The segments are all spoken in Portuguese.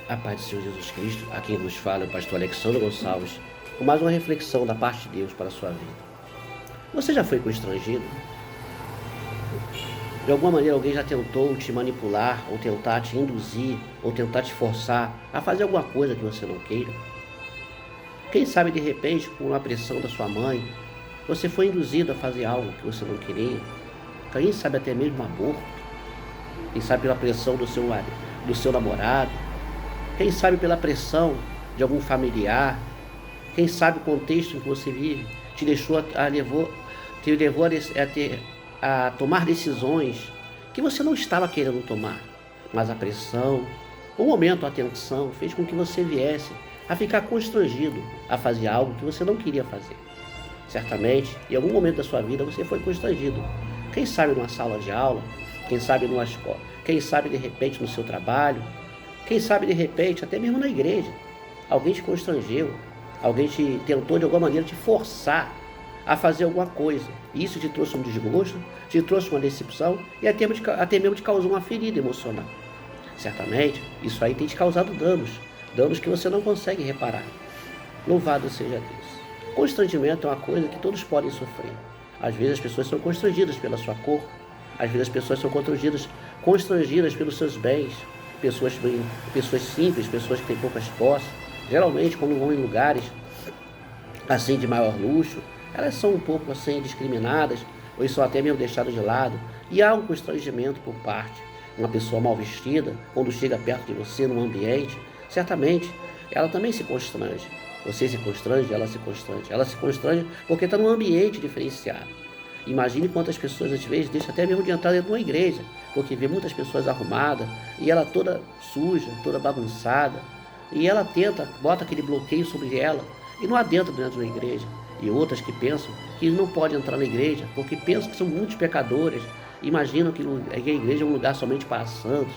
A paz do Senhor Jesus Cristo, a quem vos fala é o pastor Alexandre Gonçalves, com mais uma reflexão da parte de Deus para a sua vida. Você já foi constrangido? De alguma maneira alguém já tentou te manipular, ou tentar te induzir, ou tentar te forçar a fazer alguma coisa que você não queira? Quem sabe de repente, por uma pressão da sua mãe, você foi induzido a fazer algo que você não queria? Quem sabe até mesmo um aborto? Quem sabe pela pressão do seu namorado? Quem sabe pela pressão de algum familiar? Quem sabe o contexto em que você vive te levou a tomar decisões que você não estava querendo tomar, mas a pressão, o momento, a tensão fez com que você viesse a ficar constrangido a fazer algo que você não queria fazer. Certamente, em algum momento da sua vida você foi constrangido. Quem sabe numa sala de aula, quem sabe numa escola, quem sabe de repente no seu trabalho, quem sabe de repente até mesmo na igreja. Alguém te constrangeu, alguém te tentou de alguma maneira te forçar a fazer alguma coisa. E isso te trouxe um desgosto, te trouxe uma decepção e até mesmo te causou uma ferida emocional. Certamente, isso aí tem te causado danos que você não consegue reparar. Louvado seja Deus. Constrangimento é uma coisa que todos podem sofrer. Às vezes as pessoas são constrangidas pela sua cor, às vezes as pessoas são constrangidas pelos seus bens, pessoas simples, pessoas que têm poucas posses. Geralmente, quando vão em lugares assim de maior luxo, elas são um pouco assim discriminadas, ou são até mesmo deixadas de lado, e há um constrangimento por parte. Uma pessoa mal vestida, quando chega perto de você num ambiente, certamente ela também se constrange. Você se constrange, ela se constrange. Ela se constrange porque está num ambiente diferenciado. Imagine quantas pessoas às vezes deixam até mesmo de entrar dentro de uma igreja, porque vê muitas pessoas arrumadas e ela toda suja, toda bagunçada, e ela bota aquele bloqueio sobre ela e não adentra dentro da igreja. E outras que pensam que não pode entrar na igreja porque pensam que são muitos pecadores, imaginam que a igreja é um lugar somente para santos,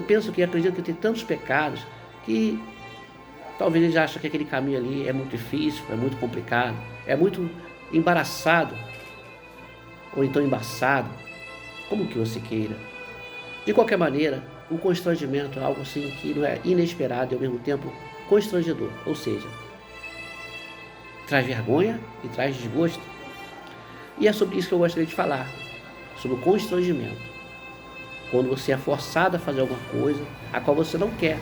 pensam que acreditam que tem tantos pecados que talvez eles acham que aquele caminho ali é muito difícil, é muito complicado, é muito embaraçado, ou então embaçado, como que você queira. De qualquer maneira, o constrangimento é algo assim que não é inesperado e ao mesmo tempo constrangedor, ou seja, traz vergonha e traz desgosto. E é sobre isso que eu gostaria de falar, sobre o constrangimento. Quando você é forçado a fazer alguma coisa a qual você não quer.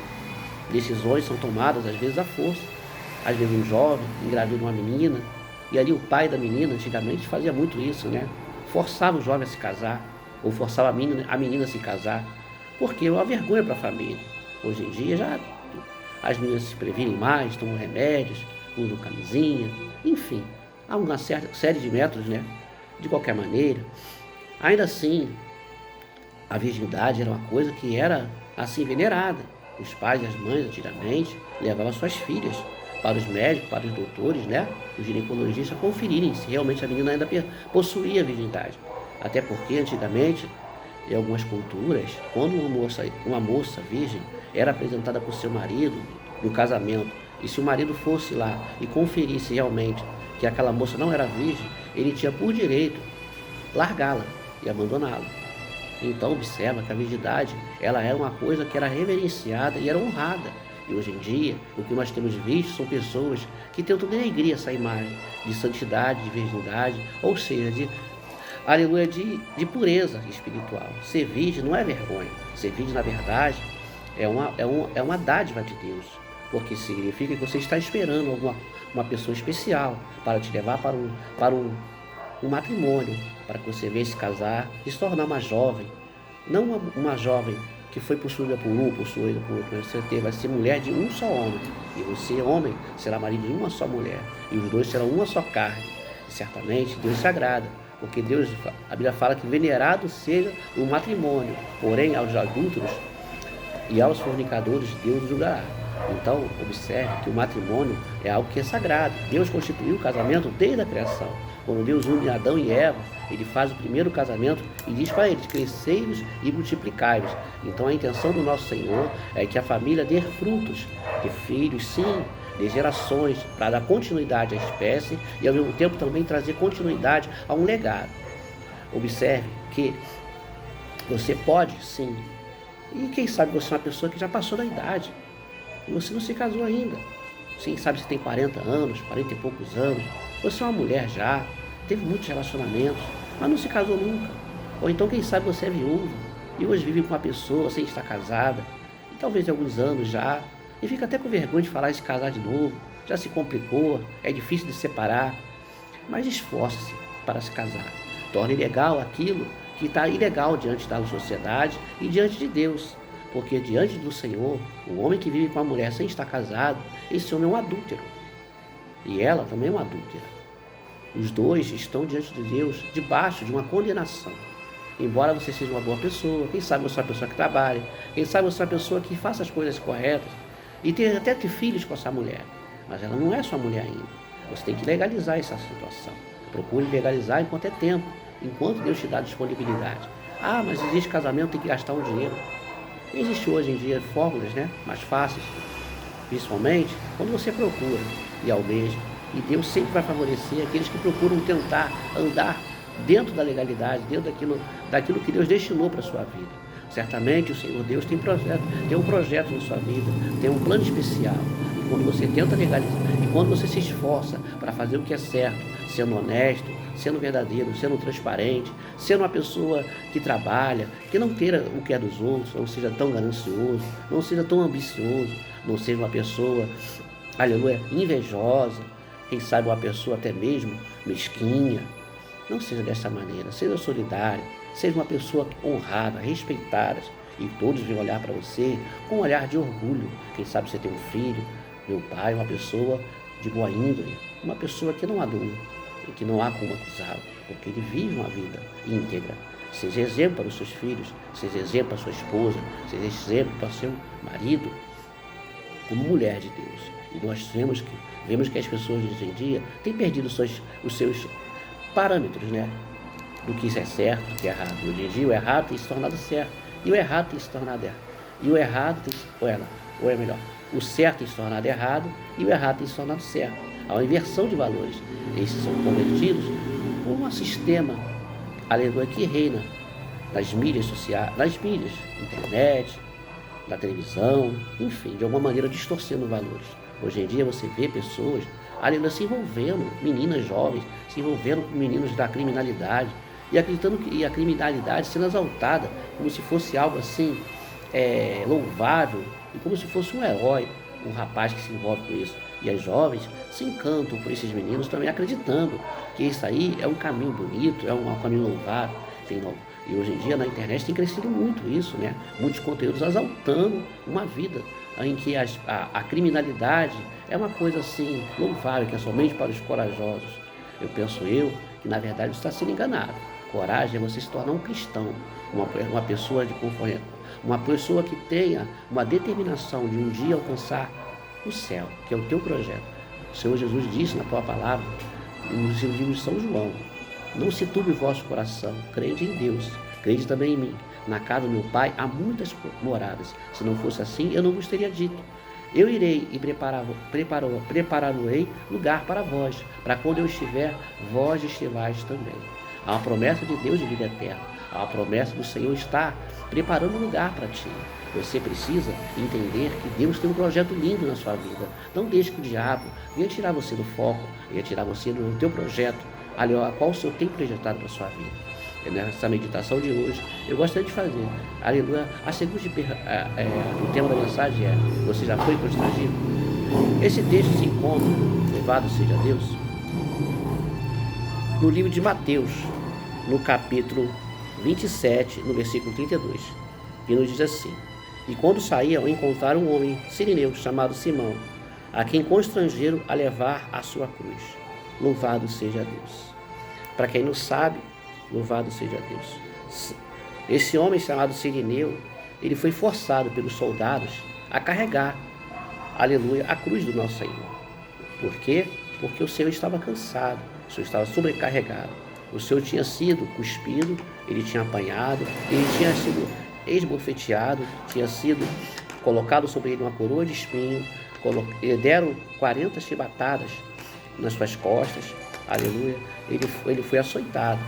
Decisões são tomadas às vezes à força. Às vezes um jovem engravida uma menina, e ali o pai da menina antigamente fazia muito isso, né? Forçava o jovem a se casar, ou forçava a menina a se casar, porque é uma vergonha para a família. Hoje em dia já as meninas se previnem mais, tomam remédios, usam camisinha, enfim, há uma série de métodos, né? De qualquer maneira, ainda assim, a virgindade era uma coisa que era assim venerada. Os pais e as mães antigamente levavam suas filhas para os médicos, para os doutores, né? Os ginecologistas conferirem se realmente a menina ainda possuía virgindade. Até porque antigamente, em algumas culturas, quando uma moça virgem era apresentada por seu marido no casamento, e se o marido fosse lá e conferisse realmente que aquela moça não era virgem, ele tinha por direito largá-la e abandoná-la. Então observa que a virgindade, ela era uma coisa que era reverenciada e era honrada. E hoje em dia, o que nós temos visto são pessoas que tentam denegrir essa imagem de santidade, de virgindade, ou seja, de pureza espiritual. Ser virgem não é vergonha. Ser virgem, na verdade, é uma dádiva de Deus, porque significa que você está esperando uma pessoa especial para te levar para um matrimônio, para que você venha se casar e se tornar uma jovem, não uma jovem que foi possuída por outro, mas você vai ser mulher de um só homem, e você, homem, será marido de uma só mulher, e os dois serão uma só carne. E certamente Deus se agrada, porque a Bíblia fala que venerado seja o matrimônio, porém aos adúlteros e aos fornicadores Deus julgará. Então, observe que o matrimônio é algo que é sagrado. Deus constituiu o casamento desde a criação. Quando Deus une Adão e Eva, ele faz o primeiro casamento e diz para eles: crescei-vos e multiplicai-vos. Então a intenção do nosso Senhor é que a família dê frutos, de filhos, sim, de gerações, para dar continuidade à espécie e ao mesmo tempo também trazer continuidade a um legado. Observe que você pode, sim, e quem sabe você é uma pessoa que já passou da idade. E você não se casou ainda. Sim, sabe, você tem 40 anos, 40 e poucos anos. Você é uma mulher já, teve muitos relacionamentos, mas não se casou nunca. Ou então, quem sabe, você é viúva e hoje vive com uma pessoa sem estar casada, e talvez há alguns anos já, e fica até com vergonha de falar em se casar de novo, já se complicou, é difícil de separar, mas esforce-se para se casar. Torne legal aquilo que está ilegal diante da sociedade e diante de Deus. Porque diante do Senhor, o homem que vive com a mulher sem estar casado, esse homem é um adúltero. E ela também é uma adúltera. Os dois estão diante de Deus, debaixo de uma condenação. Embora você seja uma boa pessoa, quem sabe você é uma pessoa que trabalhe, quem sabe você é uma pessoa que faça as coisas corretas, e até ter filhos com essa mulher. Mas ela não é sua mulher ainda. Você tem que legalizar essa situação. Procure legalizar enquanto é tempo, enquanto Deus te dá disponibilidade. Ah, mas existe casamento, tem que gastar um dinheiro. Existe hoje em dia fórmulas, mais fáceis, principalmente quando você procura e almeja. E Deus sempre vai favorecer aqueles que procuram tentar andar dentro da legalidade, dentro daquilo que Deus destinou para a sua vida. Certamente o Senhor Deus tem um projeto na sua vida, tem um plano especial. E quando você tenta legalizar, e quando você se esforça para fazer o que é certo, sendo honesto, sendo verdadeiro, sendo transparente, sendo uma pessoa que trabalha, que não queira o que é dos outros, não seja tão ganancioso, não seja tão ambicioso, não seja uma pessoa, aleluia, invejosa, quem sabe uma pessoa até mesmo mesquinha. Não seja dessa maneira, seja solidário, seja uma pessoa honrada, respeitada, e todos vão olhar para você com um olhar de orgulho. Quem sabe você tem um filho, meu pai, uma pessoa de boa índole, uma pessoa que não adula, e que não há como acusá-lo, porque ele vive uma vida íntegra. Seja exemplo para os seus filhos, seja exemplo para a sua esposa, seja exemplo para o seu marido, como mulher de Deus. E nós vemos que as pessoas hoje em dia têm perdido os seus parâmetros, do que isso é certo, do que é errado. Hoje em dia o errado tem se tornado certo, e o errado tem se tornado errado. E o errado o certo tem se tornado errado, e o errado tem se tornado certo. Há uma inversão de valores. Esses são convertidos por um sistema, aleluia, que reina nas mídias sociais, internet, na televisão, enfim, de alguma maneira distorcendo valores. Hoje em dia você vê pessoas, aleluia, se envolvendo, meninas jovens, se envolvendo com meninos da criminalidade, e acreditando que a criminalidade sendo exaltada como se fosse algo assim, louvável, e como se fosse um herói, um rapaz que se envolve com isso. E as jovens se encantam por esses meninos também, acreditando que isso aí é um caminho bonito, é um caminho louvável. E hoje em dia na internet tem crescido muito isso, muitos conteúdos exaltando uma vida em que a criminalidade é uma coisa assim louvável, que é somente para os corajosos. Eu penso que na verdade você está sendo enganado. Coragem é você se tornar um cristão, uma pessoa de conforto, uma pessoa que tenha uma determinação de um dia alcançar o céu, que é o teu projeto. O Senhor Jesus disse na tua palavra, no livro de São João: não se turbe o vosso coração, crede em Deus, crede também em mim. Na casa do meu pai há muitas moradas. Se não fosse assim, eu não vos teria dito. Eu irei e prepararei lugar para vós, para quando eu estiver, vós estivais também. Há uma promessa de Deus de vida eterna. Há uma promessa do Senhor estar preparando um lugar para ti. Você precisa entender que Deus tem um projeto lindo na sua vida. Não deixe que o diabo venha tirar você do foco, venha tirar você do teu projeto, a qual o Senhor tem projetado para a sua vida. Nessa meditação de hoje, eu gostaria de fazer, aleluia, a segunda o tema da mensagem é: você já foi constrangido? Esse texto se encontra, louvado seja Deus, no livro de Mateus, no capítulo 27, no versículo 32, que nos diz assim: e quando saíam, encontraram um homem sirineu chamado Simão, a quem constrangeram a levar a sua cruz. Louvado seja Deus. Para quem não sabe, louvado seja Deus. Esse homem chamado Sirineu, ele foi forçado pelos soldados a carregar, aleluia, a cruz do nosso Senhor. Por quê? Porque o Senhor estava cansado, o Senhor estava sobrecarregado. O Senhor tinha sido cuspido, ele tinha apanhado, ele tinha sido esbofeteado, tinha sido colocado sobre ele uma coroa de espinho, deram 40 chibatadas nas suas costas, aleluia, ele foi açoitado.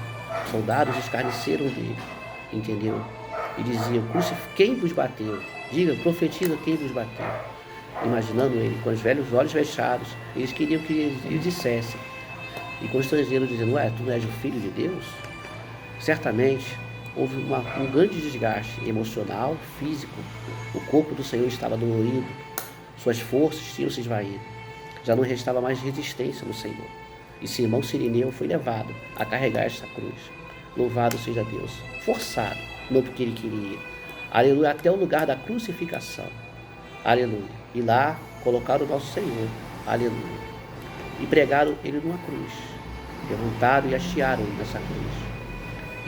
Soldados escarneceram dele, entendeu? E diziam: quem vos bateu? Diga, profetiza quem vos bateu. imaginando ele com os velhos olhos fechados. Eles queriam que ele dissesse, e constrangeram, dizendo: ué, tu não és o filho de Deus? Certamente houve um grande desgaste emocional, físico. O corpo do Senhor estava dolorido, suas forças tinham se esvaído. Já não restava mais resistência no Senhor. E Simão Cirineu foi levado a carregar esta cruz. Louvado seja Deus. Forçado, não porque ele queria. Aleluia, até o lugar da crucificação. Aleluia. E lá colocaram o nosso Senhor. Aleluia. E pregaram ele numa cruz. Levantaram e hastearam nessa cruz.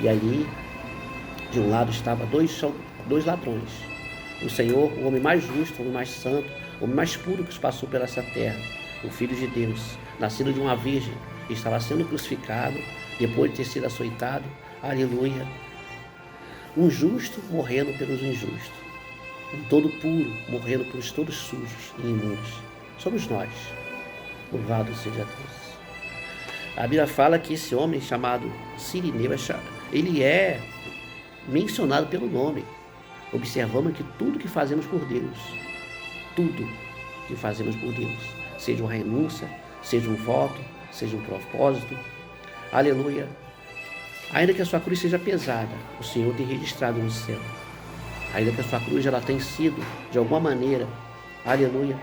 E ali, de um lado, estavam dois ladrões. O Senhor, o homem mais justo, o homem mais santo, o homem mais puro que passou pela essa terra. O Filho de Deus, nascido de uma virgem, estava sendo crucificado, depois de ter sido açoitado. Aleluia. Um justo morrendo pelos injustos. Um todo puro morrendo pelos todos sujos e imundos. Somos nós. Louvado seja Deus. A Bíblia fala que esse homem chamado Cirineu, ele é mencionado pelo nome. Observamos que tudo que fazemos por Deus, tudo que fazemos por Deus, seja uma renúncia, seja um voto, seja um propósito, aleluia, ainda que a sua cruz seja pesada, o Senhor tem registrado no céu. Ainda que a sua cruz ela tenha sido, de alguma maneira, aleluia,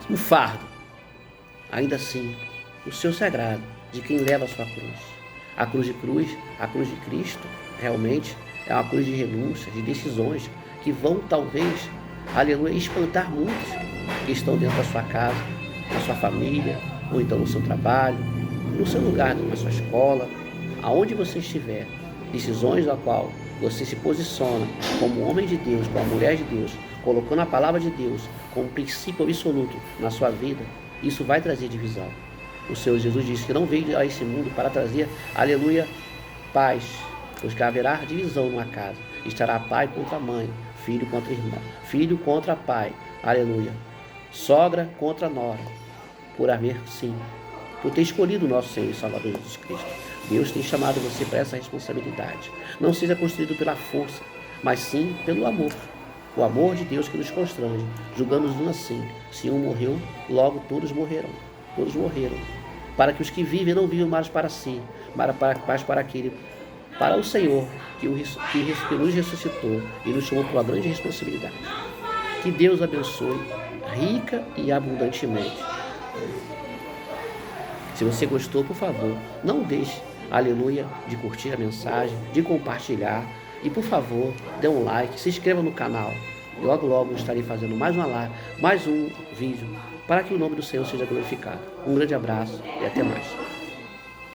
um fardo, ainda assim, o Senhor sagrado de quem leva a sua cruz. A cruz de Cristo, realmente é uma cruz de renúncia, de decisões que vão talvez, aleluia, espantar muitos que estão dentro da sua casa, na sua família, ou então no seu trabalho, no seu lugar, na sua escola, aonde você estiver. Decisões da qual você se posiciona como homem de Deus, como mulher de Deus, colocando a palavra de Deus como princípio absoluto na sua vida, isso vai trazer divisão. O Senhor Jesus disse que não veio a esse mundo para trazer, aleluia, paz, pois que haverá divisão numa casa. Estará pai contra mãe, filho contra irmã, filho contra pai, aleluia, sogra contra nora, por haver sim, por ter escolhido o nosso Senhor e Salvador Jesus Cristo. Deus tem chamado você para essa responsabilidade. Não seja construído pela força, mas sim pelo amor. O amor de Deus que nos constrange, julgando-nos assim: se um morreu, logo todos morrerão. Todos morreram. Para que os que vivem não vivam mais para si, mas para aquele, para o Senhor que nos ressuscitou e nos chamou para uma grande responsabilidade. Que Deus abençoe rica e abundantemente. Se você gostou, por favor, não deixe, aleluia, de curtir a mensagem, de compartilhar e, por favor, dê um like, se inscreva no canal. E logo, logo estarei fazendo mais uma live, mais um vídeo, para que o nome do Senhor seja glorificado. Um grande abraço e até mais.